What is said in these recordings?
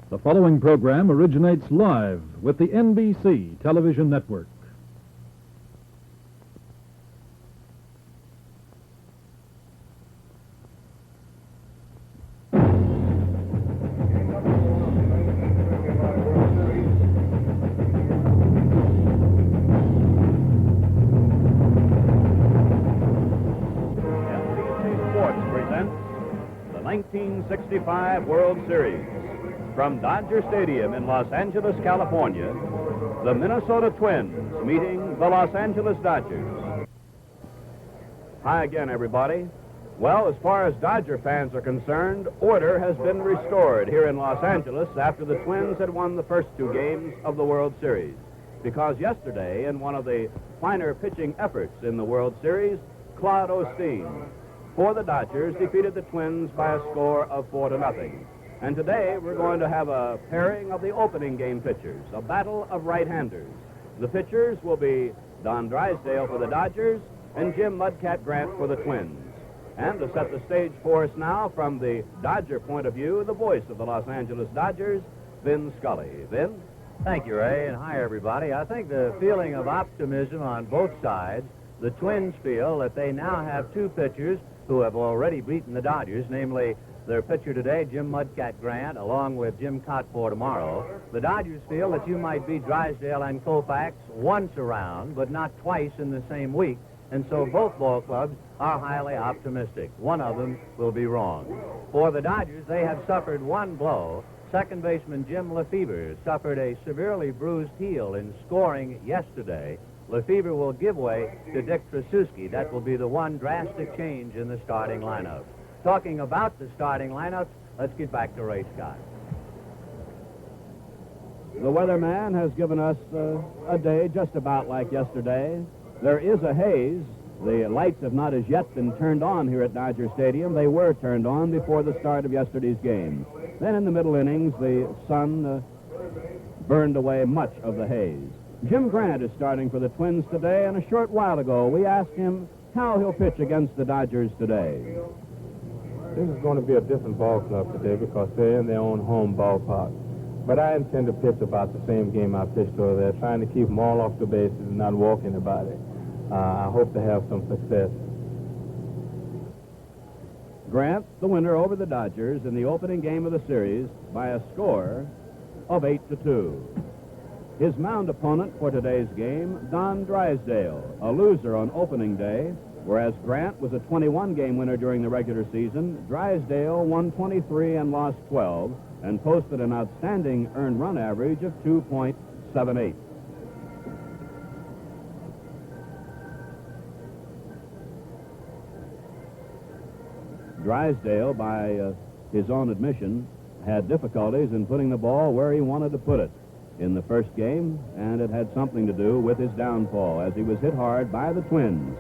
The following program originates live with the NBC television network. NBC Sports presents the 1965 World Series. From Dodger Stadium in Los Angeles, California, the Minnesota Twins meeting the Los Angeles Dodgers. Hi again, everybody. Well, as far as Dodger fans are concerned, order has been restored here in Los Angeles after the Twins had won the first two games of the World Series. Because yesterday, in one of the finer pitching efforts in the World Series, Claude Osteen for the Dodgers defeated the Twins by a score of 4-0. And today, we're going to have a pairing of the opening game pitchers, a battle of right-handers. The pitchers will be Don Drysdale for the Dodgers and Jim Muscat Grant for the Twins. And to set the stage for us now, from the Dodger point of view, the voice of the Los Angeles Dodgers, Vin Scully. Vin? Thank you, Ray, and hi, everybody. I think the feeling of optimism on both sides, the Twins feel that they now have two pitchers who have already beaten the Dodgers, namely their pitcher today, Jim Muscat Grant, along with Jim Cott for tomorrow. The Dodgers feel that you might beat Drysdale and Koufax once around, but not twice in the same week. And so both ball clubs are highly optimistic. One of them will be wrong. For the Dodgers, they have suffered one blow. Second baseman Jim Lefebvre suffered a severely bruised heel in scoring yesterday. Lefebvre will give way to Dick Tracewski. That will be the one drastic change in the starting lineup. Talking about the starting lineups, let's get back to Ray Scott. The weatherman has given us a day just about like yesterday. There is a haze. The lights have not as yet been turned on here at Dodger Stadium. They were turned on before the start of yesterday's game. Then in the middle innings, the sun burned away much of the haze. Jim Grant is starting for the Twins today, and a short while ago we asked him how he'll pitch against the Dodgers today. This is going to be a different ball club today because they're in their own home ballpark. But I intend to pitch about the same game I pitched over there, trying to keep them all off the bases and not walk anybody. I hope to have some success. Grant, the winner over the Dodgers in the opening game of the series by a score of 8-2. His mound opponent for today's game, Don Drysdale, a loser on opening day. Whereas Grant was a 21-game winner during the regular season, Drysdale won 23 and lost 12 and posted an outstanding earned run average of 2.78. Drysdale, by his own admission, had difficulties in putting the ball where he wanted to put it in the first game, and it had something to do with his downfall as he was hit hard by the Twins.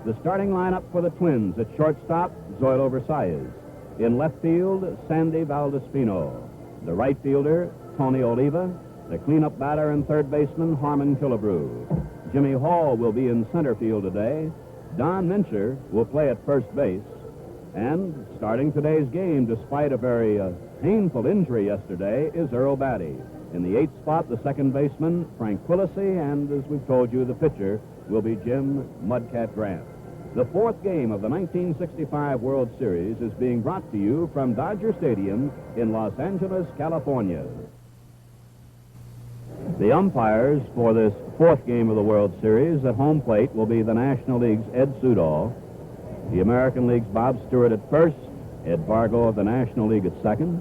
The starting lineup for the Twins: at shortstop, Zoilo Versalles. In left field, Sandy Valdeспino. The right fielder, Tony Oliva. The cleanup batter and third baseman, Harmon Killebrew. Jimmy Hall will be in center field today. Don Mincher will play at first base. And starting today's game, despite a very painful injury yesterday, is Earl Batty. In the eighth spot, the second baseman, Frank Quillisi, and as we've told you, the pitcher will be Jim Muscat Grant. The fourth game of the 1965 World Series is being brought to you from Dodger Stadium in Los Angeles, California. The umpires for this fourth game of the World Series at home plate will be the National League's Ed Sudol, the American League's Bob Stewart at first, Ed Vargo of the National League at second,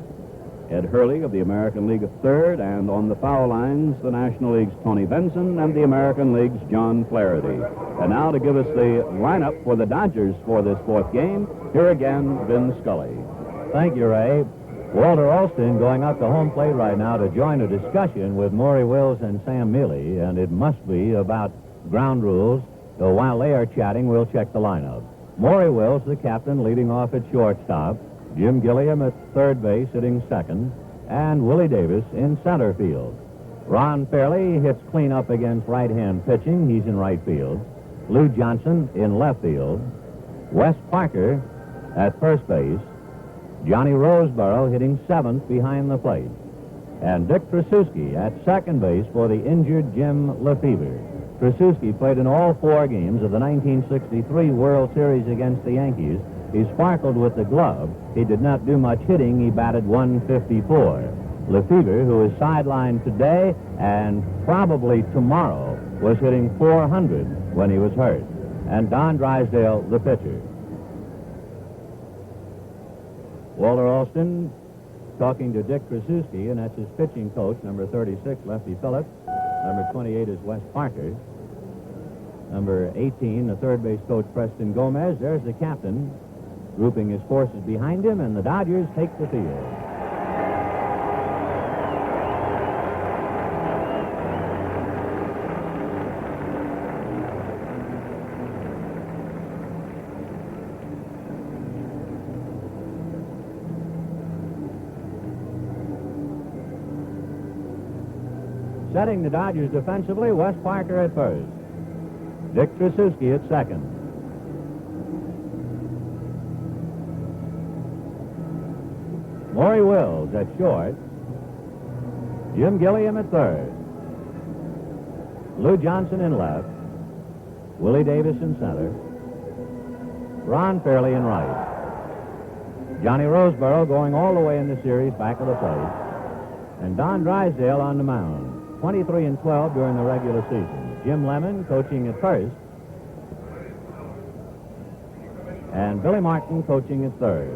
Ed Hurley of the American League at third, and on the foul lines, the National League's Tony Benson and the American League's John Flaherty. And now to give us the lineup for the Dodgers for this fourth game, here again, Vin Scully. Thank you, Ray. Walter Alston going up to home plate right now to join a discussion with Maury Wills and Sam Mealy, and it must be about ground rules. So while they are chatting, we'll check the lineup. Maury Wills, the captain, leading off at shortstop. Jim Gilliam at third base, hitting second, and Willie Davis in center field. Ron Fairley hits cleanup against right-hand pitching. He's in right field. Lou Johnson in left field. Wes Parker at first base. Johnny Roseborough hitting seventh behind the plate. and Dick Tracewski at second base for the injured Jim Lefevre. Tracewski played in all 4 games of the 1963 World Series against the Yankees. He sparkled with the glove. He did not do much hitting. He batted .154. Lefevre, who is sidelined today and probably tomorrow, was hitting .400 when he was hurt. And Don Drysdale, the pitcher. Walter Alston talking to Dick Tracewski, and that's his pitching coach, number 36, Lefty Phillips. Number 28 is Wes Parker. Number 18, the third base coach, Preston Gomez. There's the captain, grouping his forces behind him, and the Dodgers take the field. Setting the Dodgers defensively, Wes Parker at first. Dick Tracewski at second. Maury Wills at short. Jim Gilliam at third. Lou Johnson in left. Willie Davis in center. Ron Fairley in right. Johnny Roseboro going all the way in the series back of the plate. And Don Drysdale on the mound. 23-12 during the regular season. Jim Lemon coaching at first. And Billy Martin coaching at third.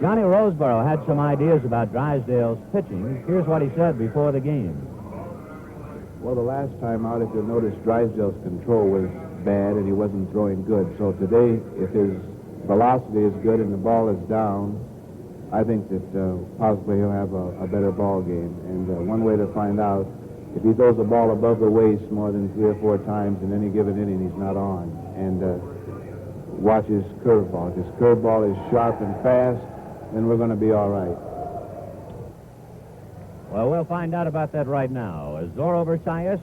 Johnny Roseboro had some ideas about Drysdale's pitching. Here's what he said before the game. Well, the last time out, if you'll notice, Drysdale's control was bad and he wasn't throwing good. So today, if his velocity is good and the ball is down, I think that possibly he'll have a better ball game. And one way to find out, if he throws the ball above the waist more than 3 or 4 times in any given inning, he's not on. And watch his curveball. If his curveball is sharp and fast, then we're going to be all right. Well, we'll find out about that right now as Zorro Versailles,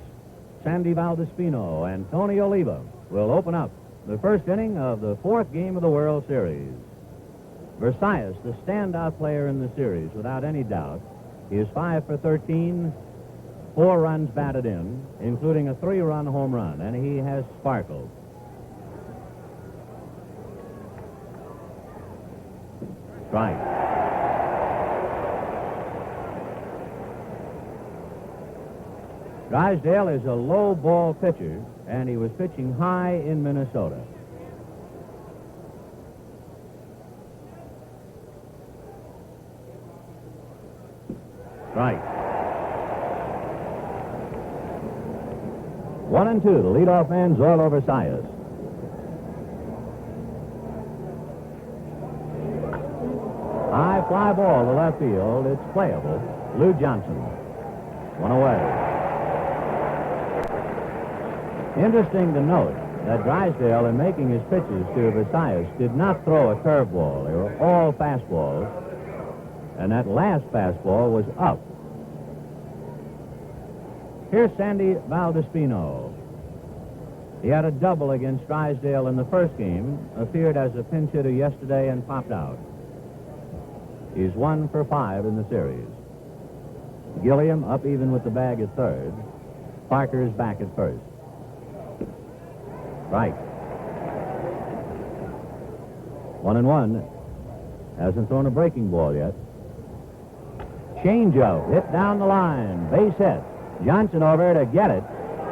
Sandy Valdespino, and Tony Oliva will open up the first inning of the 4th game of the World Series. Versailles, the standout player in the series, without any doubt. He is 5 for 13, 4 runs batted in, including a 3-run home run, and he has sparkled. Strike. Drysdale is a low ball pitcher, and he was pitching high in Minnesota. Right. 1-2. The leadoff man, Zorro Versailles. High fly ball to left field. It's playable. Lou Johnson. 1 away. Interesting to note that Drysdale, in making his pitches to Versailles, did not throw a curveball. They were all fastballs. And that last fastball was up. Here's Sandy Valdespino. He had a double against Drysdale in the first game, appeared as a pinch hitter yesterday and popped out. He's 1 for 5 in the series. Gilliam up even with the bag at third. Parker is back at first. Right. 1-1. Hasn't thrown a breaking ball yet. Changeup, hit down the line, base hit. Johnson over to get it,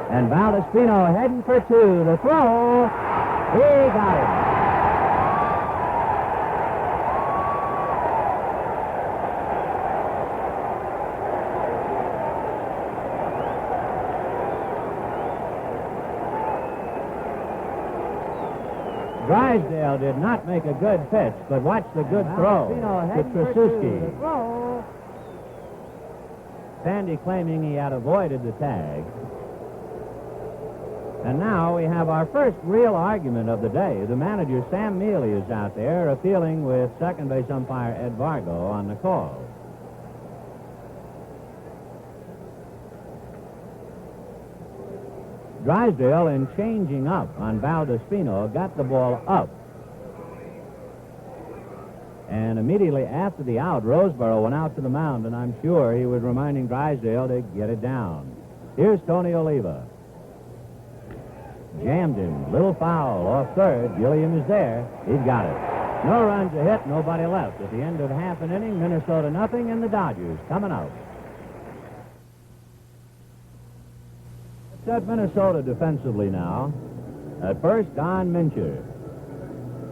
and Valdespino heading for 2. The throw, he got it. Drysdale did not make a good pitch, but watch the good throw to Tracewski. Sandy claiming he had avoided the tag. And now we have our first real argument of the day. The manager, Sam Mealy, is out there appealing with second base umpire Ed Vargo on the call. Drysdale, in changing up on Valdespino, got the ball up. And immediately after the out, Roseboro went out to the mound, and I'm sure he was reminding Drysdale to get it down. Here's Tony Oliva. Jammed him. Little foul off third. Gilliam is there. He's got it. No runs a hit, nobody left. At the end of half an inning, Minnesota nothing, and the Dodgers coming out. Set Minnesota defensively now. At first, Don Mincher.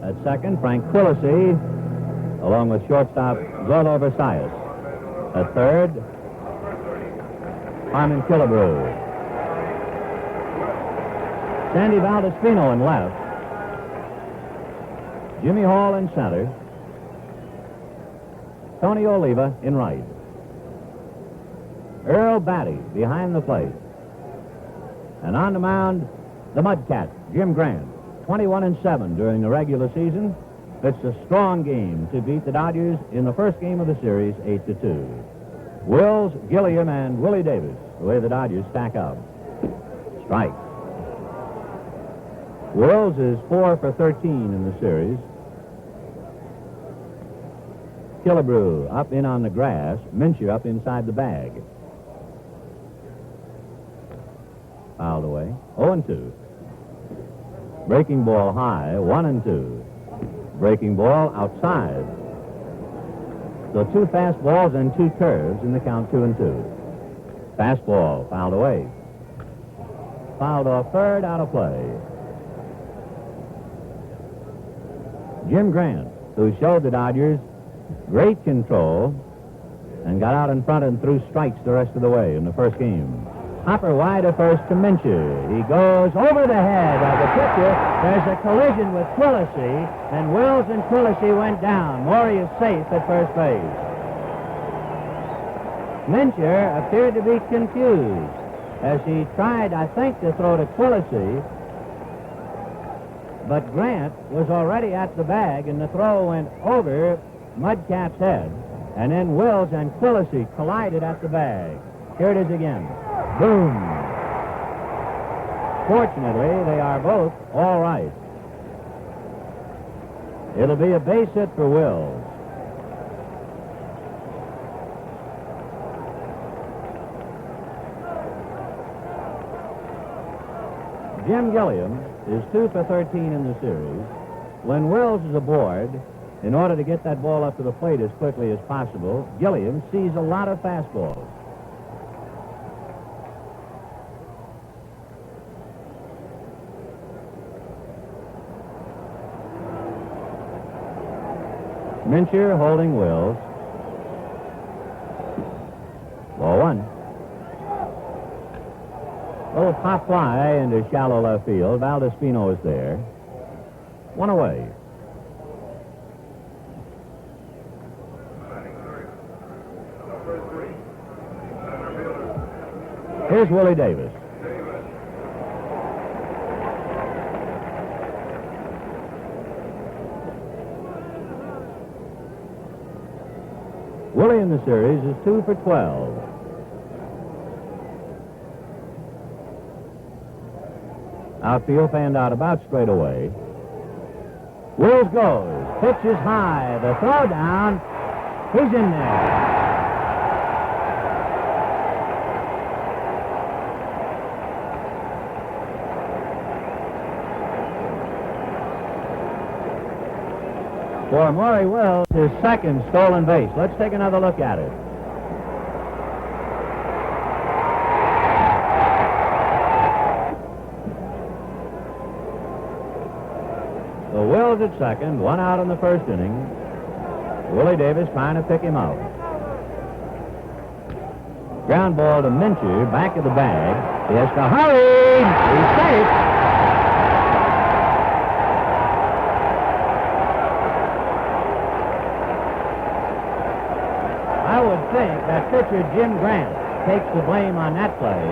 At second, Frank Quillisi, along with shortstop Zorlo Versailles. At third, Harmon Killebrew. Sandy Valdespino in left. Jimmy Hall in center. Tony Oliva in right. Earl Batty behind the plate. And on the mound, the Mudcat, Jim Grant. 21-7 during the regular season. It's a strong game to beat the Dodgers in the first game of the series, 8-2. Wills, Gilliam, and Willie Davis, the way the Dodgers stack up. Strike. Wills is 4 for 13 in the series. Killebrew up in on the grass. Mincher up inside the bag. Fouled away. 0-2. Breaking ball high. 1-2. Breaking ball outside. So 2 fastballs and 2 curves in the count, 2-2. Fastball fouled away. Fouled off third, out of play. Jim Grant, who showed the Dodgers great control and got out in front and threw strikes the rest of the way in the first game. Hopper wide at first to Mincher. He goes over the head of the pitcher. There's a collision with Quillisi, and Wills and Quillisi went down. Morey is safe at first base. Mincher appeared to be confused as he tried, I think, to throw to Quillisi, but Grant was already at the bag, and the throw went over Mudcat's head, and then Wills and Quillisi collided at the bag. Here it is again. Boom. Fortunately, they are both all right. It'll be a base hit for Wills. Jim Gilliam is 2 for 13 in the series. When Wills is aboard, in order to get that ball up to the plate as quickly as possible, Gilliam sees a lot of fastballs. Mincher holding Wills. Ball 1. Little pop fly into shallow left field. Valdespino is there. 1 away. Here's Willie Davis. Willie in the series is 2 for 12. Outfield fanned out about straight away. Wills goes. Pitch is high. The throw down. He's in there. For Maury Wills, his second stolen base. Let's take another look at it. So Wills at second, 1 out in the first inning. Willie Davis trying to pick him out. Ground ball to Mincher, back of the bag. He has to hurry. He's safe. I would think that pitcher Jim Grant takes the blame on that play.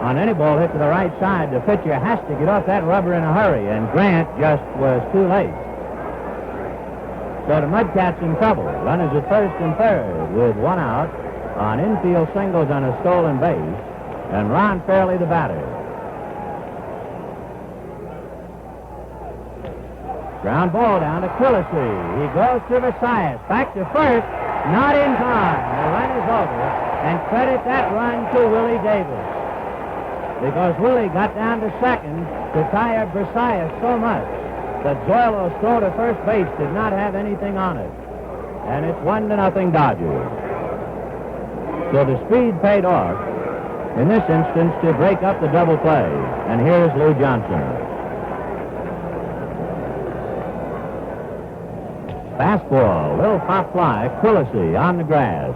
On any ball hit to the right side, the pitcher has to get off that rubber in a hurry, and Grant just was too late. So the Mudcats in trouble. Runners at first and third with 1 out on infield singles on a stolen base, and Ron Fairley the batter. Ground ball down to Quillisi. He goes to Versailles. Back to first. Not in time. The run is over. And credit that run to Willie Davis. Because Willie got down to second to tie up Versailles so much that Zoilo's throw to first base did not have anything on it. And it's 1-0 Dodgers. So the speed paid off in this instance to break up the double play. And here's Lou Johnson. Fastball, little pop fly, Quillisi on the grass.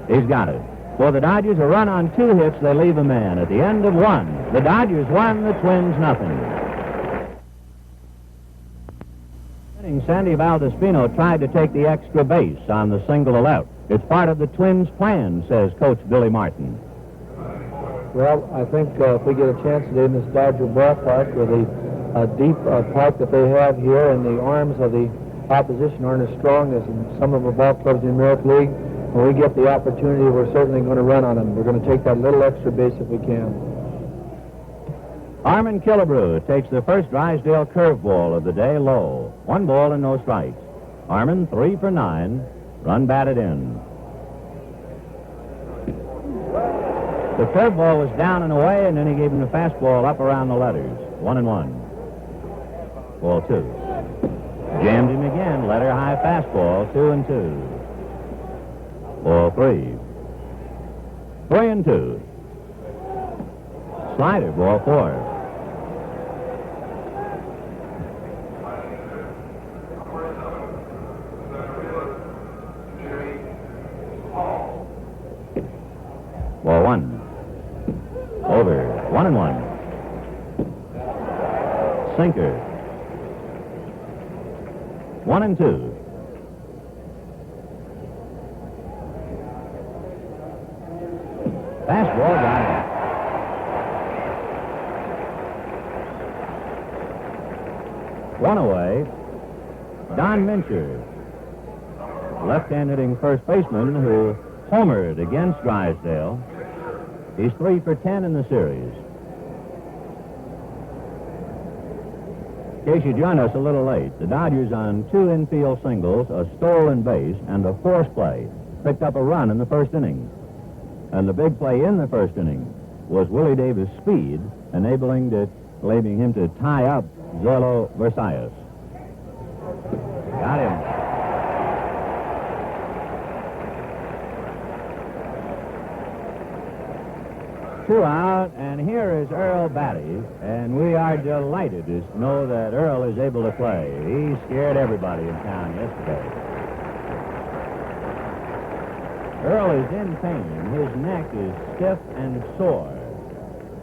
He's got it. For the Dodgers, a run on 2 hits, they leave a man. At the end of 1, the Dodgers won, the Twins nothing. Sandy Valdespino tried to take the extra base on the single to left. It's part of the Twins' plan, says Coach Billy Martin. Well, I think if we get a chance today in this Dodger ballpark with the deep park that they have here, and the arms of the opposition aren't as strong as in some of the ball clubs in the American League, when we get the opportunity, we're certainly going to run on them. We're going to take that little extra base if we can. Armin Killebrew takes the first Drysdale curveball of the day low. 1 ball and no strikes. Armin 3 for 9. Run batted in. The curveball was down and away, and then he gave him the fastball up around the letters. 1-1. Ball 2. Jammed him again. Letter high fastball. 2-2. Ball 3. 3-2. Slider. Ball 4. Ball 1. Over. 1-1. Sinker. 1-2. Fastball got it. One away. Don Mincher, left-hand hitting first baseman who homered against Drysdale. He's 3 for 10 in the series. In case you join us a little late, the Dodgers on 2 infield singles, a stolen base, and a force play picked up a run in the first inning. And the big play in the first inning was Willie Davis' speed, enabling him to tie up Zoilo Versailles. Got him. Two out, and here is Earl Batty, and we are delighted to know that Earl is able to play. He scared everybody in town yesterday. Earl is in pain. His neck is stiff and sore.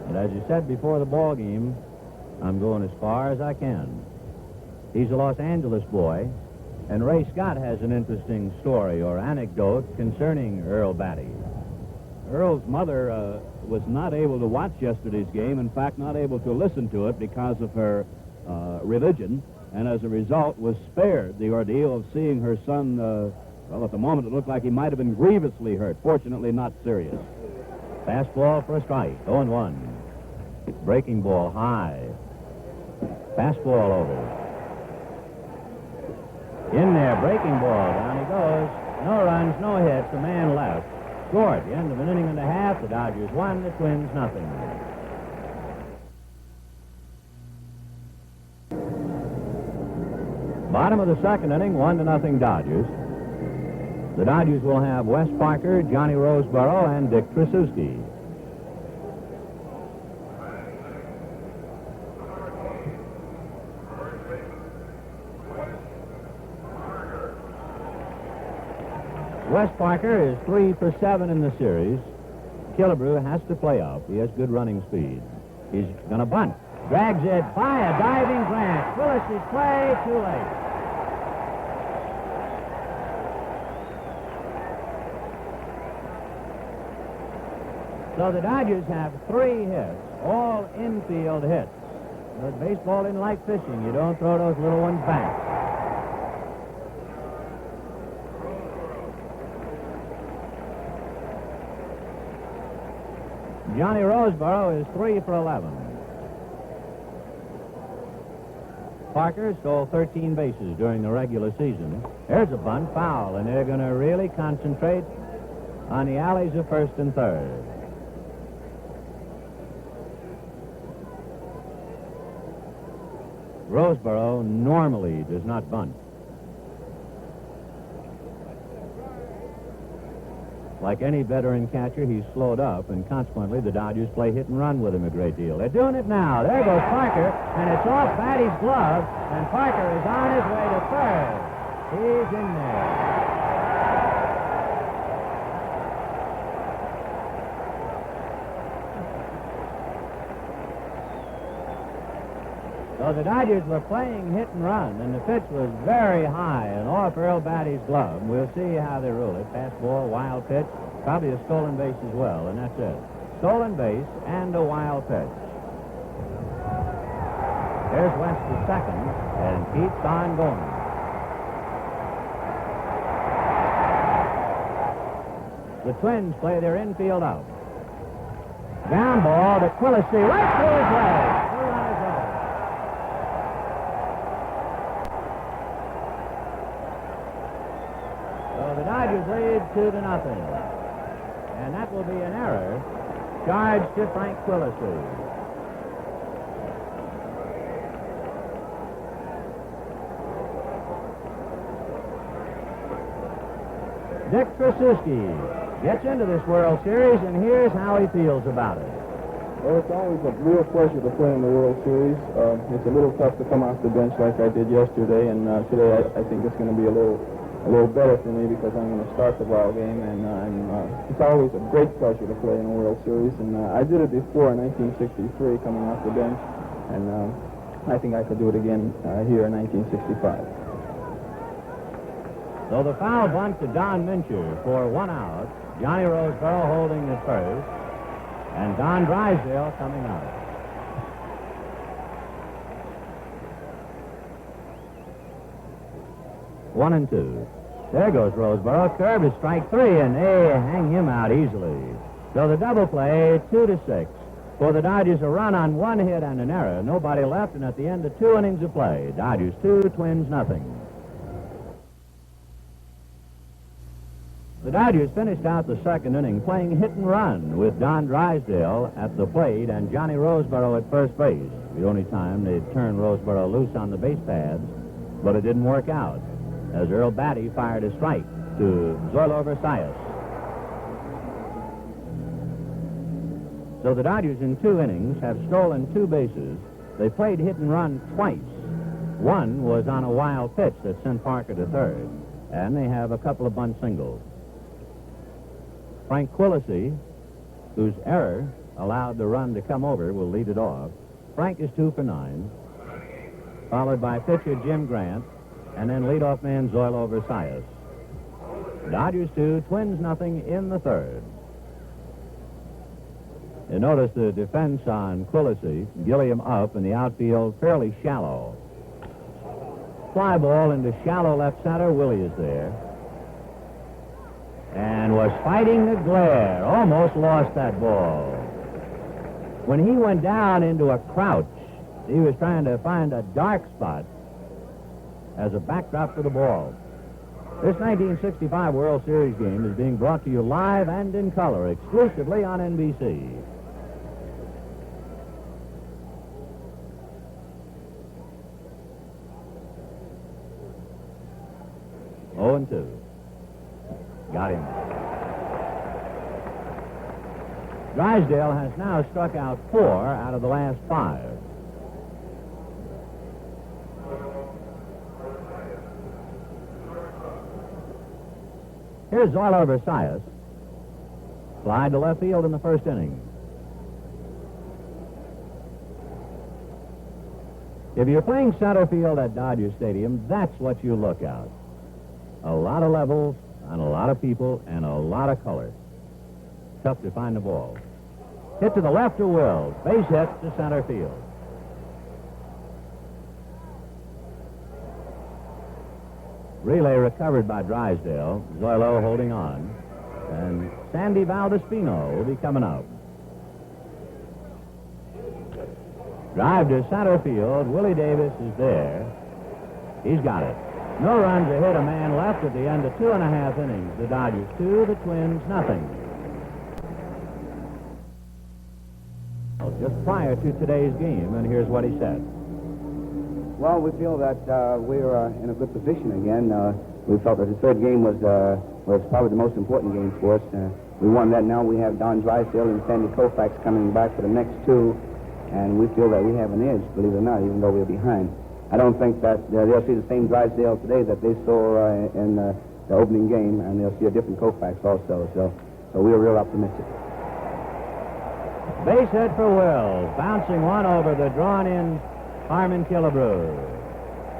And as you said before the ball game, I'm going as far as I can. He's a Los Angeles boy, and Ray Scott has an interesting story or anecdote concerning Earl Batty. Earl's mother was not able to watch yesterday's game, in fact, not able to listen to it because of her religion, and as a result was spared the ordeal of seeing her son, well, at the moment it looked like he might have been grievously hurt. Fortunately, not serious. Fastball for a strike, 0-1. Breaking ball high. Fastball over. In there, breaking ball. Down he goes. No runs, no hits. A man left. Score at the end of an inning and a half. The Dodgers won, the Twins nothing. Bottom of the second inning, 1-0 Dodgers. The Dodgers will have Wes Parker, Johnny Roseboro, and Dick Tracewski. Wes Parker is 3 for 7 in the series. Killebrew has to play up. He has good running speed. He's going to bunt. Drags it by a diving Grant. Willis' play, too late. So the Dodgers have 3 hits, all infield hits. But baseball isn't like fishing. You don't throw those little ones back. Johnny Roseboro is 3 for 11. Parker stole 13 bases during the regular season. There's a bunt, foul, and they're going to really concentrate on the alleys of first and third. Roseboro normally does not bunt. Like any veteran catcher, he's slowed up, and consequently, the Dodgers play hit and run with him a great deal. They're doing it now. There goes Parker, and it's off Batty's glove, and Parker is on his way to third. He's in there. So the Dodgers were playing hit and run, and the pitch was very high and off Earl Batty's glove. We'll see how they rule it. Fastball, wild pitch, probably a stolen base as well, and that's it. Stolen base and a wild pitch. There's West to second, and keeps on going. The Twins play their infield out. Ground ball to Quillisi, right through his leg. The Dodgers lead 2-0. And that will be an error charged to Frank Quillisi. Dick Tracewski gets into this World Series, and here's how he feels about it. Well, it's always a real pleasure to play in the World Series. It's a little tough to come off the bench like I did yesterday, and today I think it's going to be a little better for me because I'm going to start the ball game, and it's always a great pleasure to play in a World Series, and I did it before in 1963 coming off the bench, and I think I could do it again here in 1965. So the foul bunt to Don Mincher for 1 out. Johnny Roseboro holding at first, and Don Drysdale coming out. One and two. There goes Roseboro. Curve is strike three, and they hang him out easily. So the double play, 2-6. For the Dodgers, a run on 1 hit and an error. Nobody left, and at the end of 2 innings of play, Dodgers 2, Twins nothing. The Dodgers finished out the second inning playing hit and run with Don Drysdale at the plate and Johnny Roseboro at first base. The only time they'd turn Roseboro loose on the base paths, but it didn't work out, as Earl Batty fired a strike to Zoilo Versailles. So the Dodgers in 2 innings have stolen 2 bases. They played hit and run twice. One was on a wild pitch that sent Parker to third, and they have a couple of bunt singles. Frank Quillisi, whose error allowed the run to come over, will lead it off. Frank is 2 for 9, followed by pitcher Jim Grant, and then leadoff man Zoilo Versailles. Dodgers 2, Twins nothing in the third. You notice the defense on Quillisi, Gilliam up, and the outfield fairly shallow. Fly ball into shallow left center. Willie is there. And was fighting the glare. Almost lost that ball. When he went down into a crouch, he was trying to find a dark spot as a backdrop for the ball. This 1965 World Series game is being brought to you live and in color, exclusively on NBC. Oh, and 2. Got him. Drysdale has now struck out 4 out of the last 5. Here's Zoilo Versailles. Fly to left field in the first inning. If you're playing center field at Dodger Stadium, that's what you look at. A lot of levels, and a lot of people, and a lot of color. Tough to find the ball. Hit to the left of Wills. Base hit to center field. Relay recovered by Drysdale. Zoilo holding on. And Sandy Valdespino will be coming out. Drive to center field. Willie Davis is there. He's got it. No runs, a hit, a man left at the end of 2.5 innings. The Dodgers 2, the Twins nothing. Well, just prior to today's game, and here's what he said. Well, we feel that we're in a good position again. We felt that the third game was probably the most important game for us. We won that. Now we have Don Drysdale and Sandy Koufax coming back for the next two, and we feel that we have an edge, believe it or not, even though we're behind. I don't think that they'll see the same Drysdale today that they saw in the opening game, and they'll see a different Koufax also. So we're real optimistic. Base hit for Wills, bouncing one over the drawn-in Harmon Killebrew.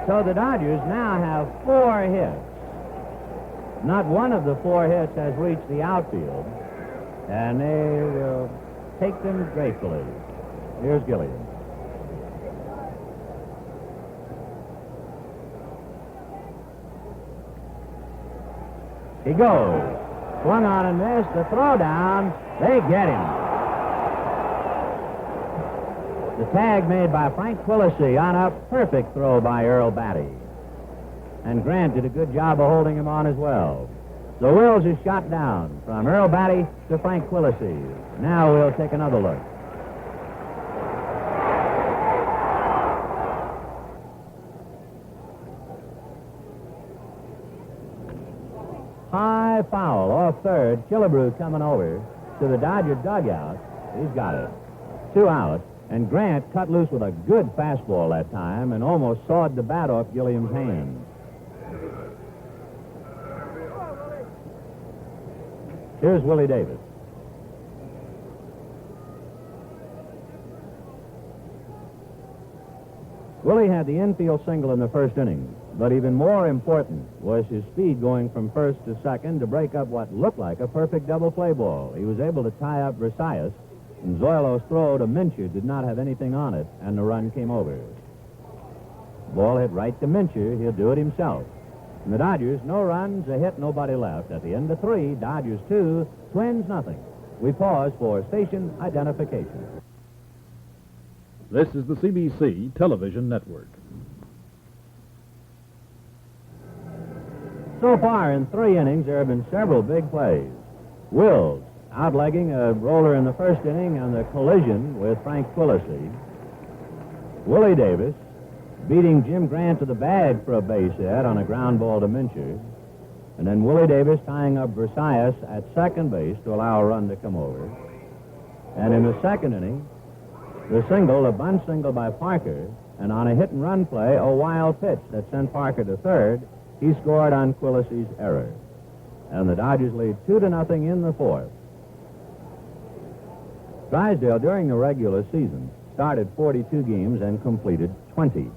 So the Dodgers now have 4 hits. Not one of the 4 hits has reached the outfield, and they will take them gratefully. Here's Gilliam. He goes. Swung on and missed. The throw down. They get him. The tag made by Frank Quillisi on a perfect throw by Earl Batty. And Grant did a good job of holding him on as well. So Wills is shot down from Earl Batty to Frank Quillisi. Now we'll take another look. High foul off third. Killebrew coming over to the Dodger dugout. He's got it. 2 out. And Grant cut loose with a good fastball that time and almost sawed the bat off Gilliam's hand. Here's Willie Davis. Willie had the infield single in the first inning, but even more important was his speed going from first to second to break up what looked like a perfect double play ball. He was able to tie up Versailles, and Zoilo's throw to Mincher did not have anything on it, and the run came over. Ball hit right to Mincher. He'll do it himself. And the Dodgers, no runs, a hit, nobody left. At the end of 3, Dodgers 2, Twins nothing. We pause for station identification. This is the CBC Television Network. So far in 3 innings, there have been several big plays. Wills outlegging a roller in the first inning on the collision with Frank Quillisi. Willie Davis beating Jim Grant to the bag for a base hit on a ground ball to Mincher. And then Willie Davis tying up Versailles at second base to allow a run to come over. And in the second inning, the single, a bunt single by Parker, and on a hit-and-run play, a wild pitch that sent Parker to third. He scored on Quillisi's error. And the Dodgers lead 2-0 in the 4th. Drysdale, during the regular season, started 42 games and completed 20.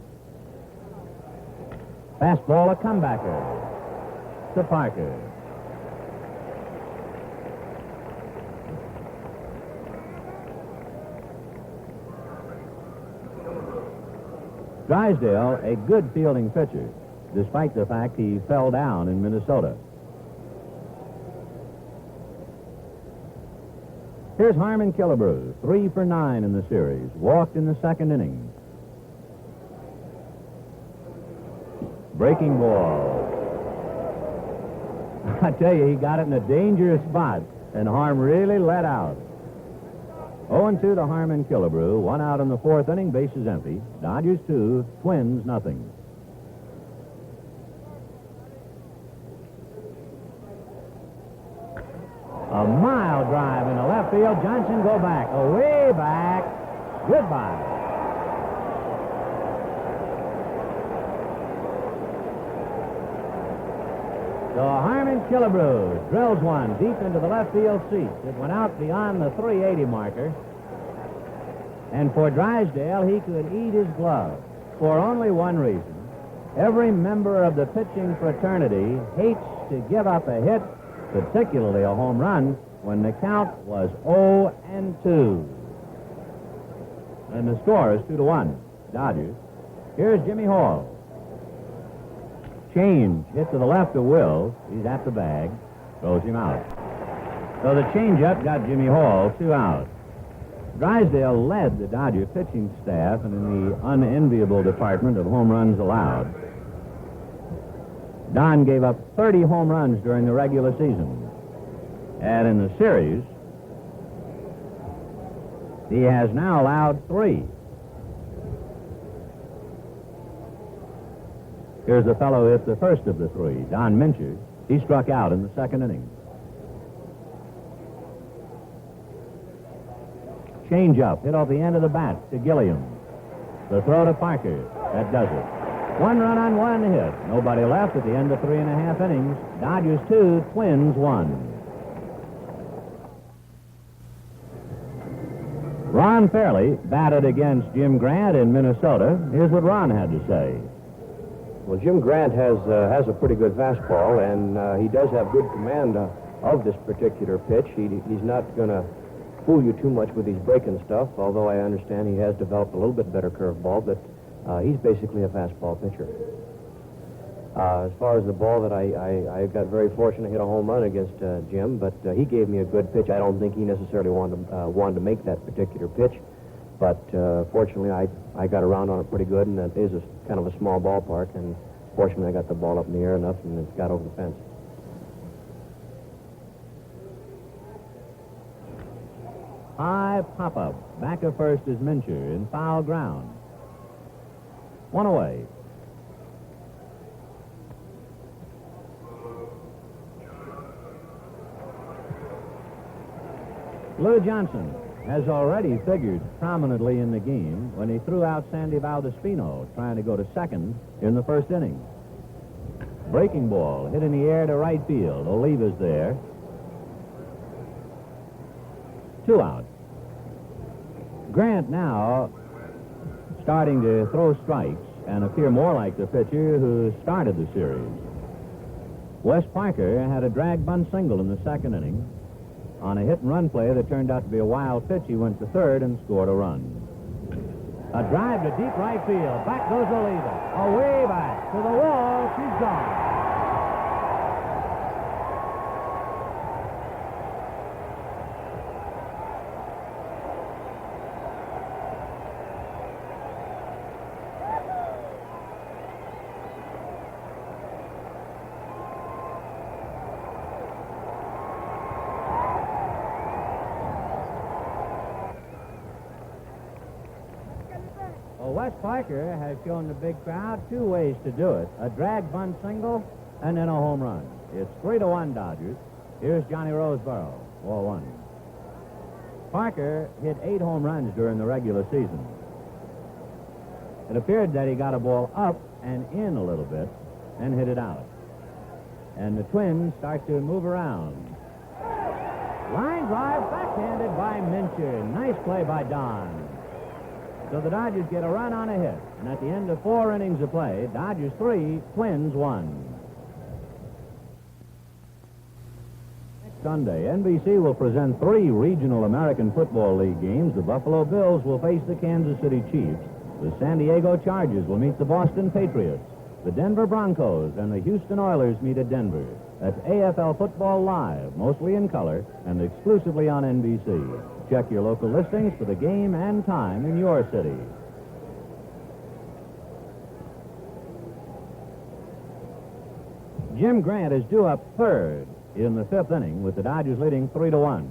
Fastball, a comebacker to Parker. Drysdale, a good fielding pitcher, despite the fact he fell down in Minnesota. Here's Harmon Killebrew, 3 for 9 in the series. Walked in the second inning. Breaking ball. I tell you, he got it in a dangerous spot, and Harm really let out. 0-2 to Harmon Killebrew. 1 out in the 4th inning, bases empty. Dodgers 2, Twins nothing. A mild drive in the left field. Johnson go back. Away back. Goodbye. So Harmon Killebrew drills one deep into the left field seat. It went out beyond the 380 marker. And for Drysdale, he could eat his glove for only one reason. Every member of the pitching fraternity hates to give up a hit, particularly a home run, when the count was 0-2. And the score is 2-1, Dodgers. Here's Jimmy Hall. Change hit to the left of Will. He's at the bag. Throws him out. So the changeup got Jimmy Hall 2 out. Drysdale led the Dodger pitching staff and in the unenviable department of home runs allowed. Don gave up 30 home runs during the regular season. And in the series, he has now allowed 3. Here's the fellow who hit the first of the 3, Don Mincher. He struck out in the second inning. Change up, hit off the end of the bat to Gilliam. The throw to Parker. That does it. 1 run on 1 hit. Nobody left at the end of 3.5 innings. Dodgers 2, Twins 1. Ron Fairley batted against Jim Grant in Minnesota. Here's what Ron had to say. Well, Jim Grant has a pretty good fastball, and he does have good command of this particular pitch. He's not going to fool you too much with his breaking stuff, although I understand he has developed a little bit better curveball, but he's basically a fastball pitcher. As far as the ball that I got very fortunate to hit a home run against Jim, but he gave me a good pitch. I don't think he necessarily wanted to make that particular pitch, but fortunately I got around on it pretty good, and it is kind of a small ballpark, and fortunately I got the ball up in the air enough and it got over the fence. High pop-up. Back of first is Mincher in foul ground. 1 away. Lou Johnson has already figured prominently in the game when he threw out Sandy Valdespino trying to go to second in the first inning. Breaking ball hit in the air to right field. Oliva's there. 2 out. Grant now starting to throw strikes and appear more like the pitcher who started the series. Wes Parker had a drag bunt single in the second inning. On a hit-and-run play that turned out to be a wild pitch, he went to third and scored a run. A drive to deep right field. Back goes Oliva. Away back to the wall. She's gone. Wes Parker has shown the big crowd 2 ways to do it. A drag bunt single and then a home run. It's 3-1 Dodgers. Here's Johnny Roseboro, 4-1. Parker hit 8 home runs during the regular season. It appeared that he got a ball up and in a little bit and hit it out. And the Twins start to move around. Line drive backhanded by Mincher. Nice play by Don. So the Dodgers get a run on a hit. And at the end of 4 innings of play, Dodgers 3, Twins 1. Next Sunday, NBC will present 3 regional American Football League games. The Buffalo Bills will face the Kansas City Chiefs. The San Diego Chargers will meet the Boston Patriots. The Denver Broncos and the Houston Oilers meet at Denver. That's AFL Football Live, mostly in color and exclusively on NBC. Check your local listings for the game and time in your city. Jim Grant is due up third in the 5th inning with the Dodgers leading 3-1.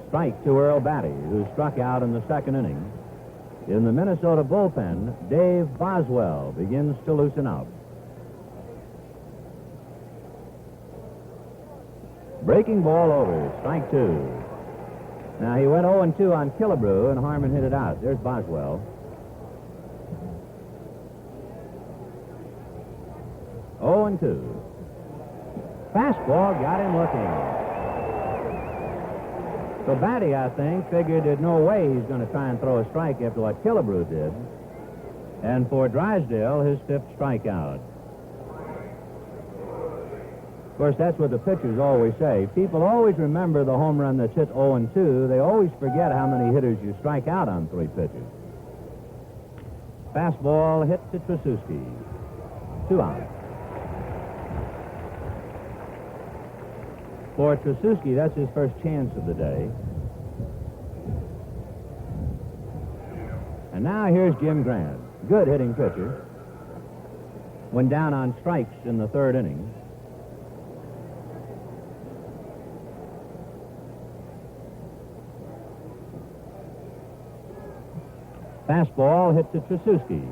Strike to Earl Batty, who struck out in the 2nd inning. In the Minnesota bullpen, Dave Boswell begins to loosen up. Breaking ball over, strike 2. Now he went 0-2 on Killebrew, and Harmon hit it out. There's Boswell. 0-2. Fastball got him looking. So Batty, I think, figured there's no way he's going to try and throw a strike after what Killebrew did. And for Drysdale, his 5th strikeout. Of course, that's what the pitchers always say. People always remember the home run that's hit 0-2. They always forget how many hitters you strike out on 3 pitches. Fastball hit to Tracewski. 2 out. For Tracewski, that's his first chance of the day. And now here's Jim Grant. Good hitting pitcher. Went down on strikes in the third inning. Fastball hit to Tracewski.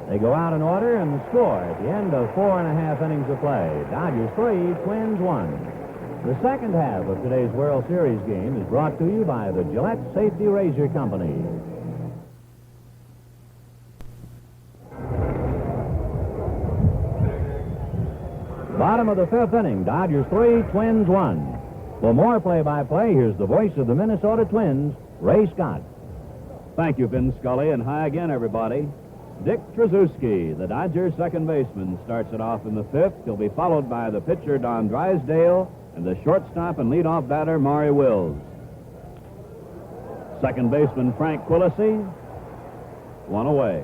They go out in order, and the score at the end of 4.5 innings of play. Dodgers 3, Twins 1. The second half of today's World Series game is brought to you by the Gillette Safety Razor Company. Bottom of the fifth inning, Dodgers 3, Twins 1. For more play-by-play, here's the voice of the Minnesota Twins, Ray Scott. Thank you, Vin Scully, and hi again, everybody. Dick Tracewski, the Dodgers second baseman, starts it off in the fifth. He'll be followed by the pitcher, Don Drysdale, and the shortstop and leadoff batter, Maury Wills. Second baseman, Frank Quillisi, one away.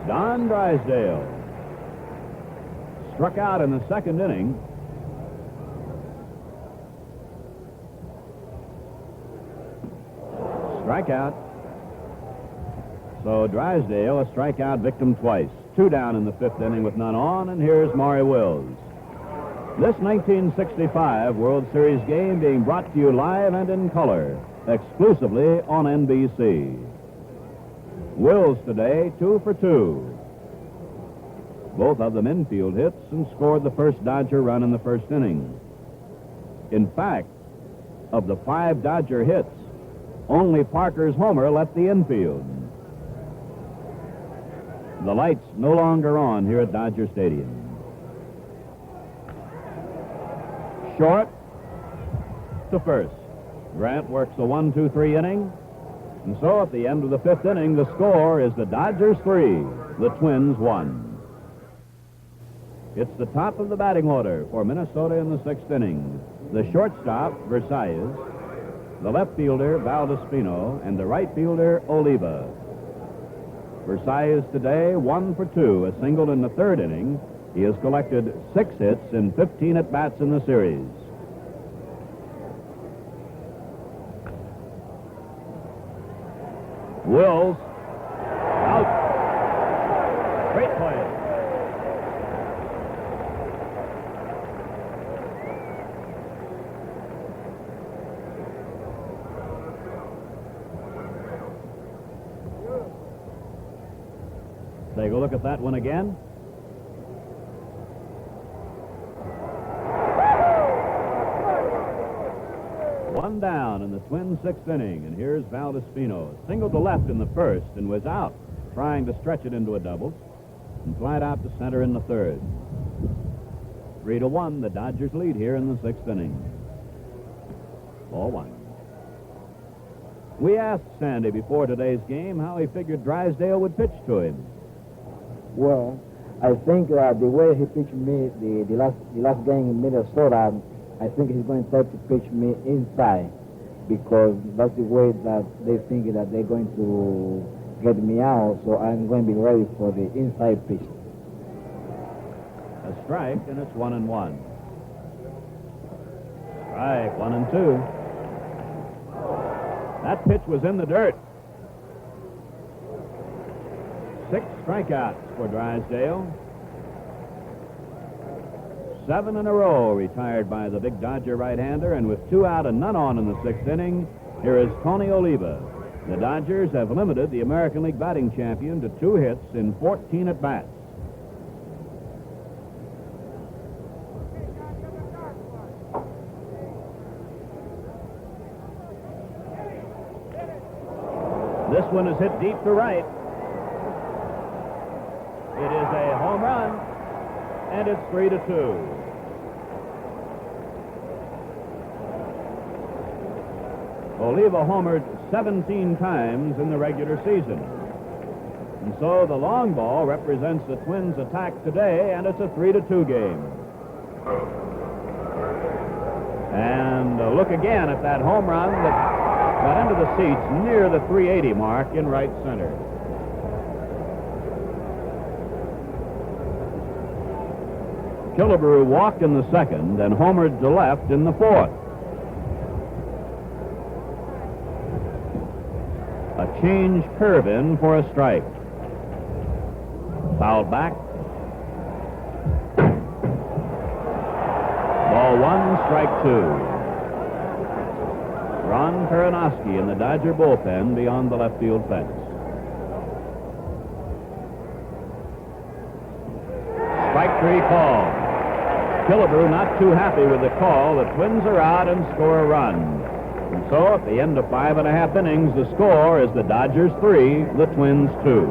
Don Drysdale struck out in the second inning. Strikeout. So Drysdale, a strikeout victim twice. 2 down in the fifth inning with none on, and here's Maury Wills. This 1965 World Series game being brought to you live and in color, exclusively on NBC. Wills today, 2 for 2. Both of them infield hits and scored the first Dodger run in the first inning. In fact, of the 5 Dodger hits, only Parker's homer left the infield. The lights no longer on here at Dodger Stadium. Short to first. Grant works a 1-2-3 inning. And so at the end of the fifth inning, the score is the Dodgers 3, the Twins 1. It's the top of the batting order for Minnesota in the sixth inning. The shortstop, Versailles, the left fielder, Valdespino, and the right fielder, Oliva. Versailles today, 1 for 2, a single in the third inning. He has collected 6 hits in 15 at-bats in the series. Wills, out. Great play. Take a look at that one again. One down in the Twins' sixth inning, and here's Valdespino. Singled to left in the first and was out, trying to stretch it into a double, and flied out to center in the third. 3-1, the Dodgers lead here in the sixth inning. Ball 1. We asked Sandy before today's game how he figured Drysdale would pitch to him. Well, I think the way he pitched me the last game in Minnesota, I think he's going to try to pitch me inside, because that's the way that they think that they're going to get me out, so I'm going to be ready for the inside pitch. A strike, and it's 1-1. Strike, 1-2. That pitch was in the dirt. 6 strikeouts for Drysdale. 7 in a row retired by the big Dodger right-hander, and with 2 out and none on in the sixth inning, here is Tony Oliva. The Dodgers have limited the American League batting champion to 2 hits in 14 at-bats. This one is hit deep to right. It is a home run, and it's 3-2. Oliva homered 17 times in the regular season. And so the long ball represents the Twins' attack today, and it's a 3-2 game. And look again at that home run that got into the seats near the 380 mark in right center. Killebrew walked in the second and homered to left in the fourth. A change curve in for a strike. Fouled back. Ball one, strike two. Ron Peronowski in the Dodger bullpen beyond the left field fence. Strike three call. Killebrew not too happy with the call. The Twins are out and score a run. And so at the end of 5.5 innings, the score is the Dodgers 3, the Twins 2.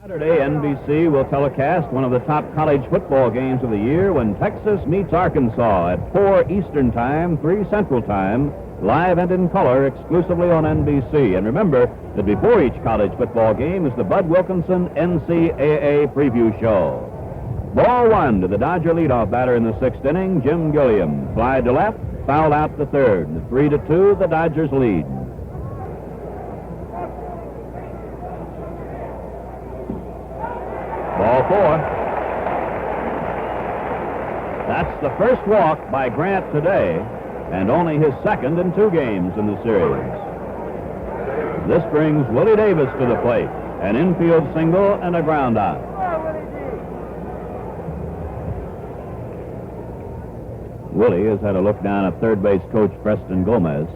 Saturday, NBC will telecast one of the top college football games of the year when Texas meets Arkansas at 4 Eastern Time, 3 Central Time, live and in color exclusively on NBC. And remember that before each college football game is the Bud Wilkinson NCAA preview show. Ball one to the Dodger leadoff batter in the 6th inning, Jim Gilliam. Fly to left, fouled out the third. 3-2, the Dodgers lead. Ball four. That's the first walk by Grant today, and only his second in 2 games in the series. This brings Willie Davis to the plate, an infield single and a ground out. Willie has had a look down at third base coach Preston Gomez.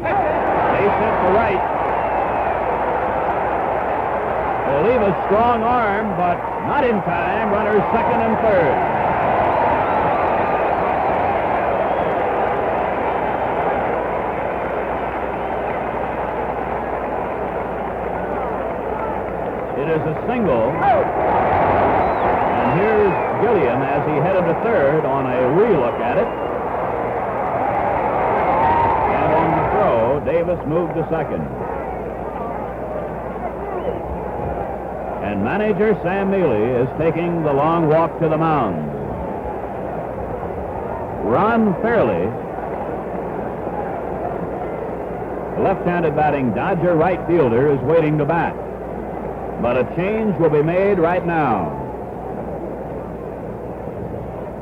Base hit to right. Will leave a strong arm, but not in time. Runners second and third. It is a single. And here's Gilliam as he headed to third on a relook at it. And on the throw, Davis moved to second. And manager Sam Mealy is taking the long walk to the mound. Ron Fairley, the left-handed batting Dodger right fielder, is waiting to bat. But a change will be made right now,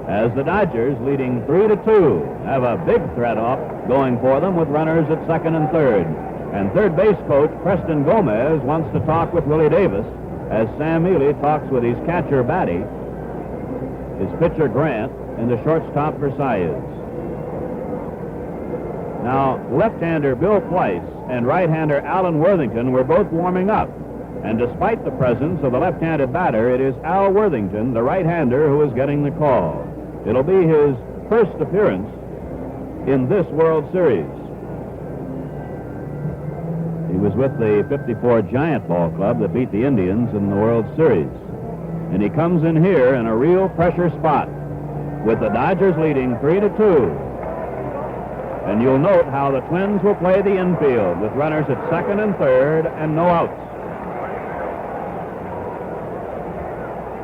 as the Dodgers, leading 3-2, have a big threat off going for them with runners at second and third. And third base coach Preston Gomez wants to talk with Willie Davis as Sam Mealy talks with his catcher Batty, his pitcher Grant, and the shortstop Versailles. Now, left-hander Bill Pleiss and right-hander Alan Worthington were both warming up. And despite the presence of the left-handed batter, it is Al Worthington, the right-hander, who is getting the call. It'll be his first appearance in this World Series. He was with the 54 Giant Ball Club that beat the Indians in the World Series. And he comes in here in a real pressure spot with the Dodgers leading 3-2. And you'll note how the Twins will play the infield with runners at second and third and no outs.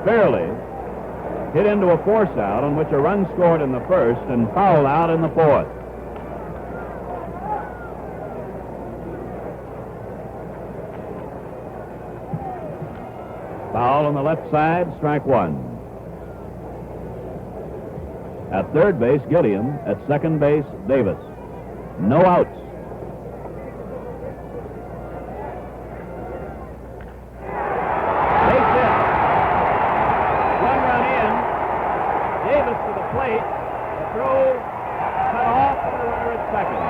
Fairley hit into a force out on which a run scored in the first and fouled out in the fourth. Foul on the left side, strike one. At third base, Gilliam. At second base, Davis. No outs. Base hit. One run in. Davis to the plate. The throw cut off and the runner at second.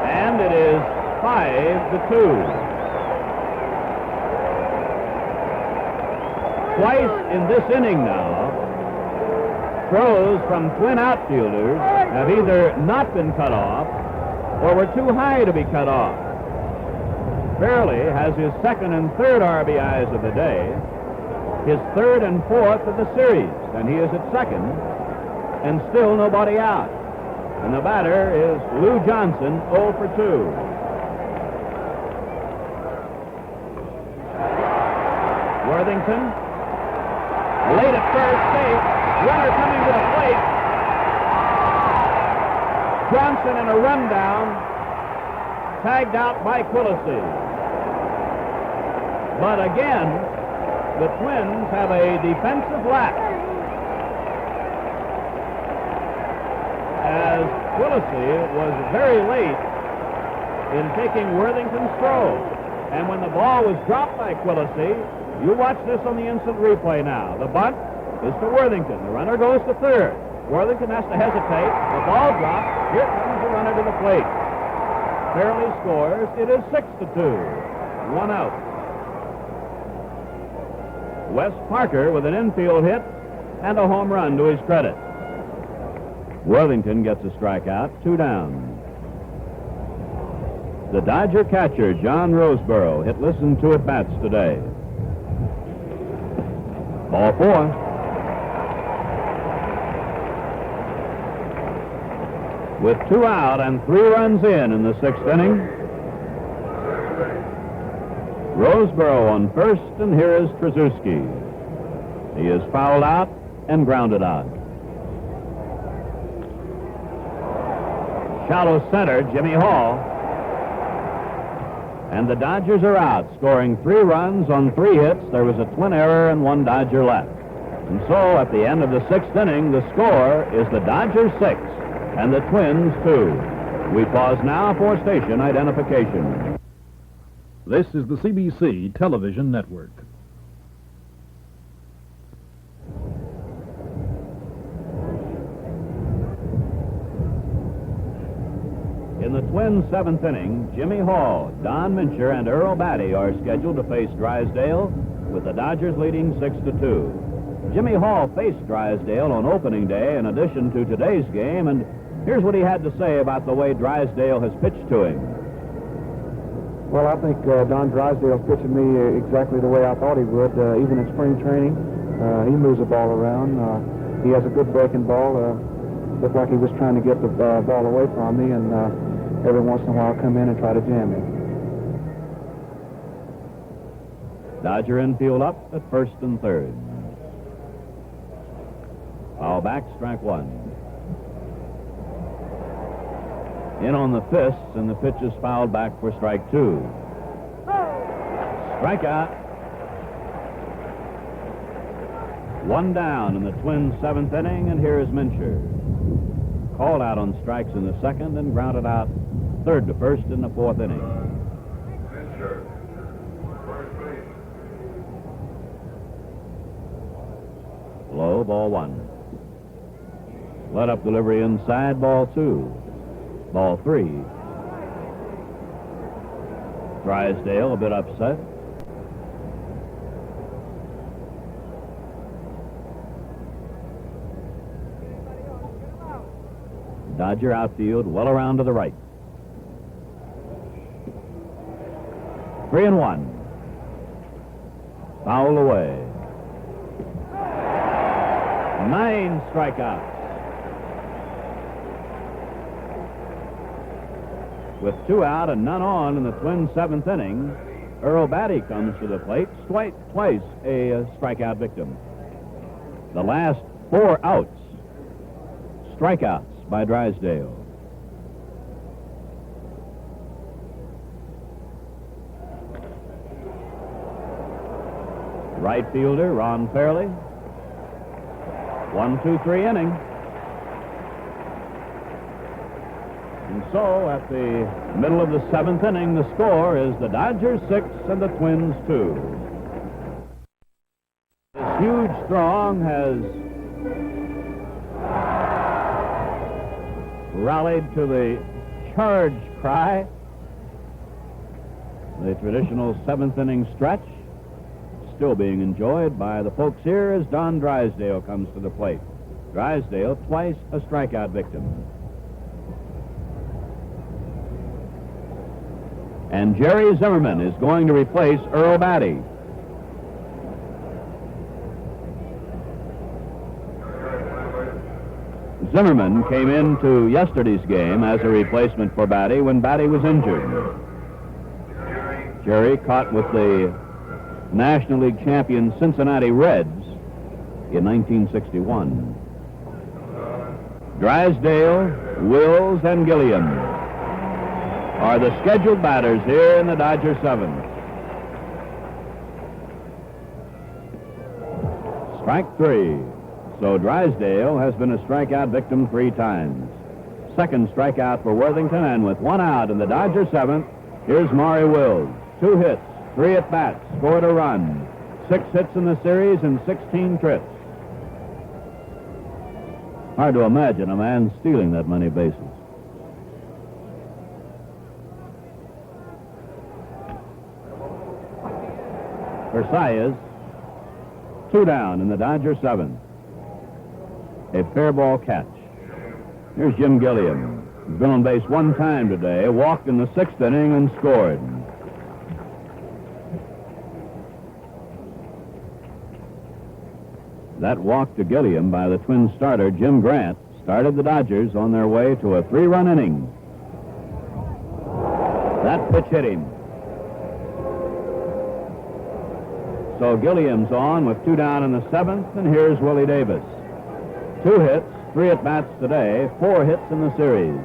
And it is 5-2. Twice in this inning now, throws from Twin outfielders have either not been cut off or were too high to be cut off. Fairley has his second and third RBIs of the day, his third and fourth of the series, and he is at second, and still nobody out. And the batter is Lou Johnson, 0 for 2. Worthington, late at first, safe. Runner coming to the plate. Johnson in a rundown, tagged out by Quillisi. But again, the Twins have a defensive lapse as Quillisi was very late in taking Worthington's throw. And when the ball was dropped by Quillisi, you watch this on the instant replay now. The bunt is to Worthington. The runner goes to third. Worthington has to hesitate. The ball drops. Here comes the runner to the plate. Fairley scores. It is 6-2. 1 out. Wes Parker with an infield hit and a home run to his credit. Worthington gets a strikeout. 2 down. The Dodger catcher, John Roseboro, hit less than 2 at-bats today. Ball 4. With 2 out and 3 runs in the 6th inning, Roseboro on first, and here is Trzaski. He is fouled out and grounded out. Shallow center, Jimmy Hall. And the Dodgers are out, scoring 3 runs on 3 hits. There was a Twin error and 1 Dodger left. And so at the end of the 6th inning, the score is the Dodgers 6 and the Twins 2. We pause now for station identification. This is the CBC Television Network. In the Twins' 7th inning, Jimmy Hall, Don Mincher, and Earl Batty are scheduled to face Drysdale, with the Dodgers leading 6-2. Jimmy Hall faced Drysdale on opening day in addition to today's game, and here's what he had to say about the way Drysdale has pitched to him. Well, I think Don Drysdale's pitching me exactly the way I thought he would, even in spring training. He moves the ball around. He has a good breaking ball. Looked like he was trying to get the ball away from me, and every once in a while come in and try to jam me. Dodger infield up at first and third. Foul back, strike 1. In on the fists, and the pitch is fouled back for strike 2. Strikeout. 1 down in the Twins' 7th inning, and here is Mincher. Called out on strikes in the 2nd and grounded out 3rd to 1st in the 4th inning. Low, ball 1. Let up delivery inside, ball 2. Ball 3. Drysdale a bit upset. Dodger outfield well around to the right. 3-1. Foul away. 9 strikeouts. With 2 out and none on in the Twins' 7th inning, Earl Batty comes to the plate, twice a strikeout victim. The last 4 outs, strikeouts by Drysdale. Right fielder, Ron Fairley. 1-2-3 inning. And so, at the middle of the 7th inning, the score is the Dodgers 6 and the Twins 2. This huge throng has rallied to the charge cry. The traditional 7th inning stretch still being enjoyed by the folks here as Don Drysdale comes to the plate. Drysdale, twice a strikeout victim. And Jerry Zimmerman is going to replace Earl Batty. Zimmerman came into yesterday's game as a replacement for Batty when Batty was injured. Jerry caught with the National League champion Cincinnati Reds in 1961. Drysdale, Wills, and Gilliam are the scheduled batters here in the Dodger seventh. Strike three. So Drysdale has been a strikeout victim 3 times. Second strikeout for Worthington, and with 1 out in the Dodger seventh, here's Maury Wills. 2 hits, 3 at-bats, scored a run. 6 hits in the series and 16 trips. Hard to imagine a man stealing that many bases. Versailles, 2 down in the Dodger seventh. A fair ball catch. Here's Jim Gilliam. He's been on base 1 time today, walked in the 6th inning and scored. That walk to Gilliam by the Twins starter, Jim Grant, started the Dodgers on their way to a 3-run inning. That pitch hit him. So Gilliam's on with 2 down in the 7th, and here's Willie Davis. 2 hits, 3 at-bats today, 4 hits in the series.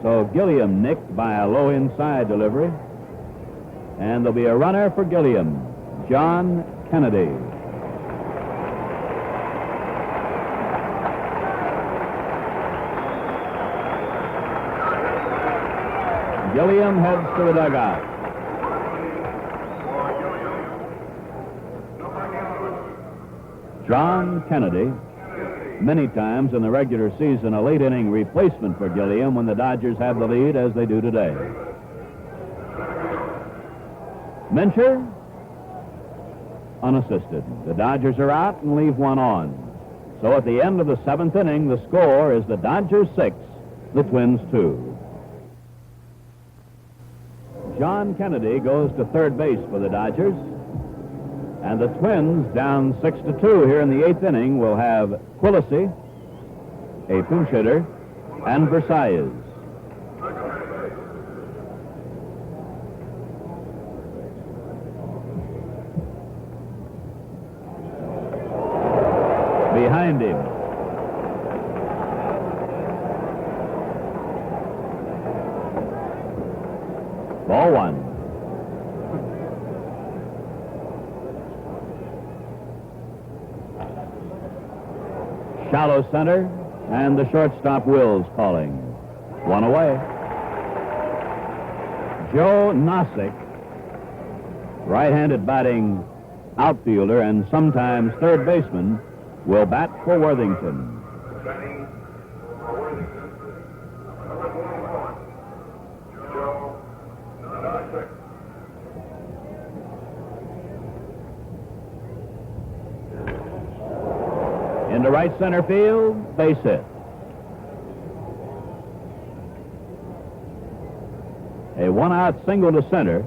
So Gilliam nicked by a low inside delivery, and there'll be a runner for Gilliam, John Kennedy. Gilliam heads to the dugout. John Kennedy, many times in the regular season, a late inning replacement for Gilliam when the Dodgers have the lead, as they do today. Mincher, unassisted. The Dodgers are out and leave 1 on. So at the end of the 7th inning, the score is the Dodgers 6, the Twins 2. John Kennedy goes to third base for the Dodgers. And the Twins, down 6-2 here in the 8th inning, will have Quillisi, a pinch hitter, and Versailles. Behind him, ball 1. Shallow center, and the shortstop Wills calling. 1 away. Joe Nossick, right-handed batting outfielder and sometimes third baseman, will bat for Worthington. Into right center field, base hit. A 1-out single to center,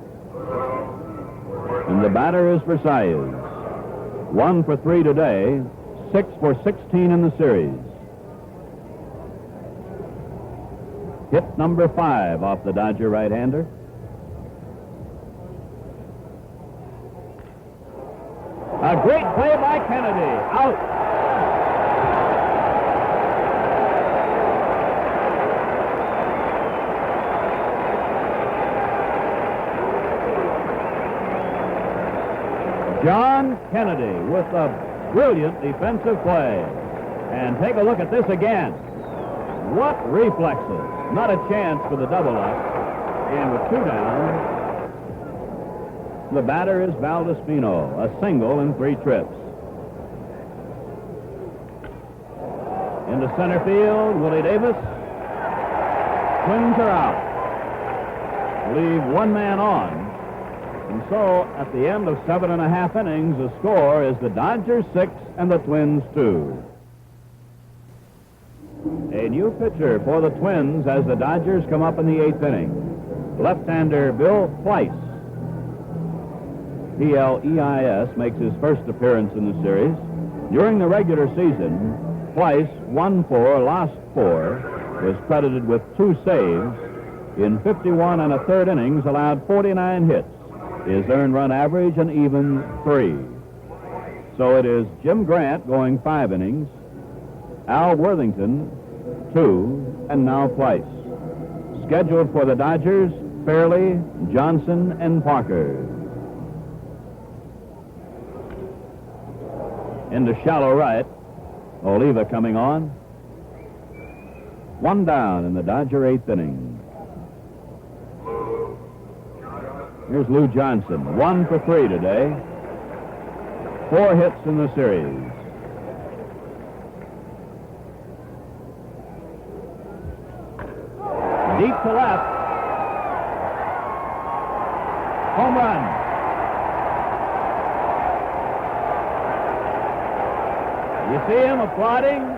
and the batter is Versailles. 1 for 3 today, 6 for 16 in the series. Hit number 5 off the Dodger right-hander. A great play by Kennedy. Out. John Kennedy with a brilliant defensive play. And take a look at this again. What reflexes. Not a chance for the double-up. And with 2 down, the batter is Valdespino, a single in 3 trips. Into center field, Willie Davis. Twins are out. Leave 1 man on. And so, at the end of 7.5 innings, the score is the Dodgers 6 and the Twins 2. A new pitcher for the Twins as the Dodgers come up in the 8th inning. Left-hander Bill Fleiss. P-L-E-I-S makes his first appearance in the series. During the regular season, Fleiss won 4, lost 4, was credited with 2 saves. In 51 1/3 innings, allowed 49 hits. His earned run average an even 3. So it is Jim Grant going 5 innings, Al Worthington, 2, and now Price. Scheduled for the Dodgers, Fairley, Johnson, and Parker. Into shallow right, Oliva coming on. 1 down in the Dodger 8th inning. Here's Lou Johnson, 1 for 3 today. 4 hits in the series. Deep to left. Home run. You see him applauding?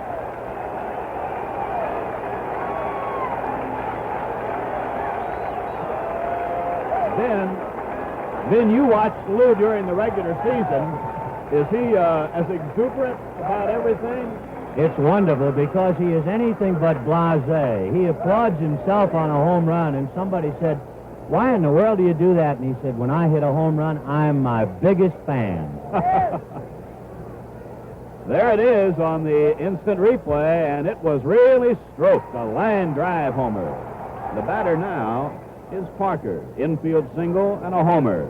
Then you watched Lou during the regular season. Is he as exuberant about everything? It's wonderful because he is anything but blasé. He applauds himself on a home run, and somebody said, "Why in the world do you do that?" And he said, "When I hit a home run, I'm my biggest fan." There it is on the instant replay, and it was really stroked, a line drive homer. The batter now is Parker, infield single and a homer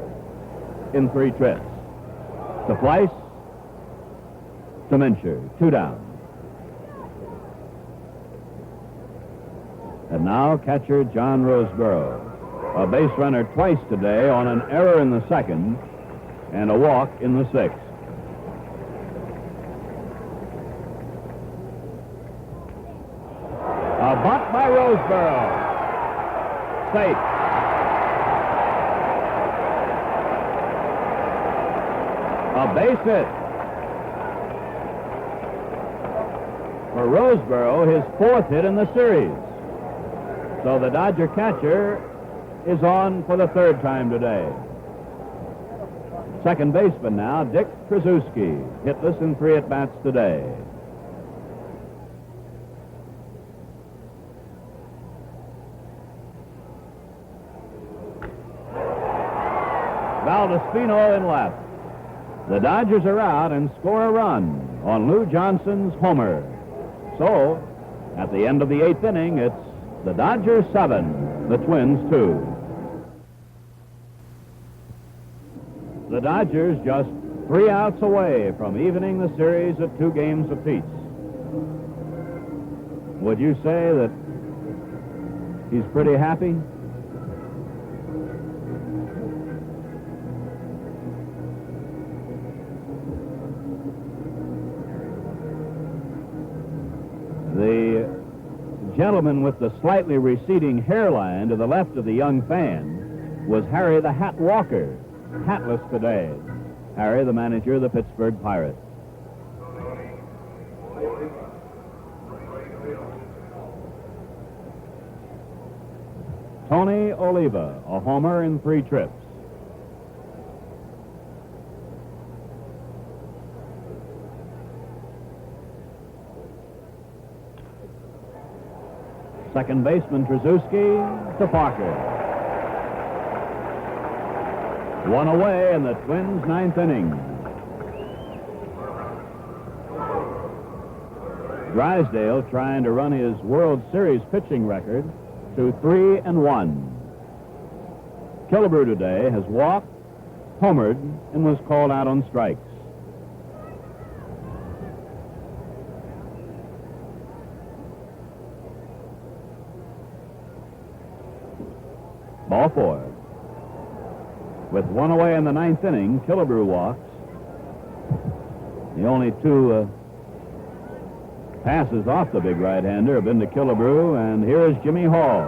in 3 trips. To Fleiss, to Mincher, 2 down. And now catcher John Roseboro, a base runner twice today on an error in the 2nd and a walk in the 6th. A bunt by Roseboro. Safe. A base hit. For Roseboro, his 4th hit in the series. So the Dodger catcher is on for the 3rd time today. Second baseman now, Dick Krasuski, hitless in 3 at-bats today. Valdespino in left. The Dodgers are out and score a run on Lou Johnson's homer. So, at the end of the 8th inning, it's the Dodgers 7, the Twins 2. The Dodgers just 3 outs away from evening the series at 2 games apiece. Would you say that he's pretty happy? The gentleman with the slightly receding hairline to the left of the young fan was Harry the Hat Walker, hatless today. Harry, the manager of the Pittsburgh Pirates. Tony Oliva, a homer in 3 trips. Second baseman Krasuski to Parker. 1 away in the Twins' 9th inning. Drysdale trying to run his World Series pitching record to 3-1. Killebrew today has walked, homered, and was called out on strikes. Ball 4. With 1 away in the 9th inning, Killebrew walks. The only 2 passes off the big right-hander have been to Killebrew, and here is Jimmy Hall.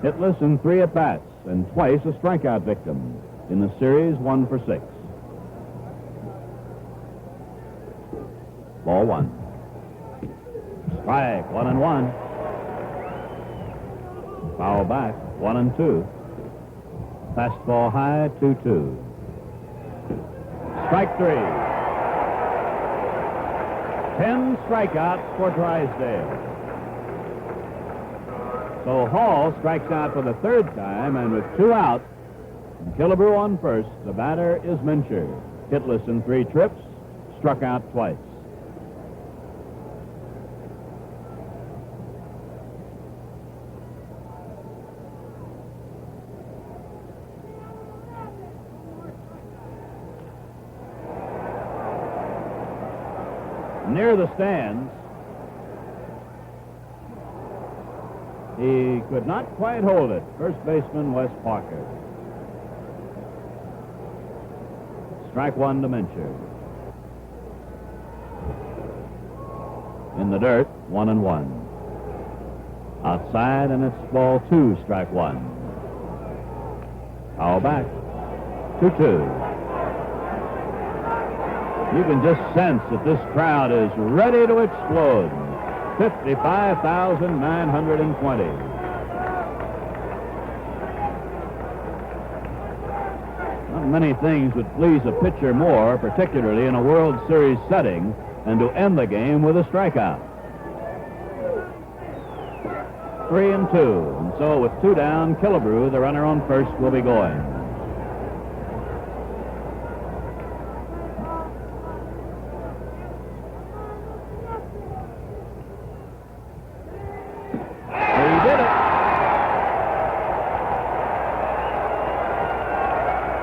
Hitless in 3 at-bats, and twice a strikeout victim. In the series, 1 for 6. Ball 1. Strike, 1-1. Foul back, 1-2. Fastball high, 2-2. Strike 3. 10 strikeouts for Drysdale. So Hall strikes out for the 3rd time, and with 2 outs, and Killebrew on first, the batter is Mincher. Hitless in 3 trips, struck out twice. near the stands. He could not quite hold it. First baseman Wes Parker. Strike one to Mincher. In the dirt, 1-1. Outside, and it's ball 2, strike 1. Foul back, 2-2. You can just sense that this crowd is ready to explode. 55,920. Not many things would please a pitcher more, particularly in a World Series setting, than to end the game with a strikeout. 3-2. And so with 2 down, Killebrew, the runner on first, will be going. He did it.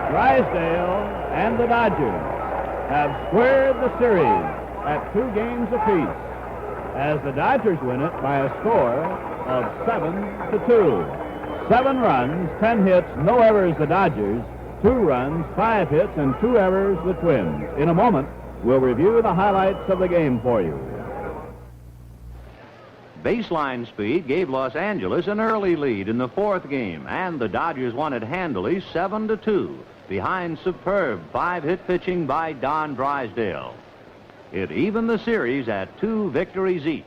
Drysdale and the Dodgers have squared the series at 2 games apiece, as the Dodgers win it by a score of 7-2. 7 runs, 10 hits, no errors the Dodgers, 2 runs, 5 hits, and 2 errors the Twins. In a moment, we'll review the highlights of the game for you. Baseline speed gave Los Angeles an early lead in the 4th game, and the Dodgers won it handily 7-2, behind superb 5-hit pitching by Don Drysdale. It evened the series at 2 victories each.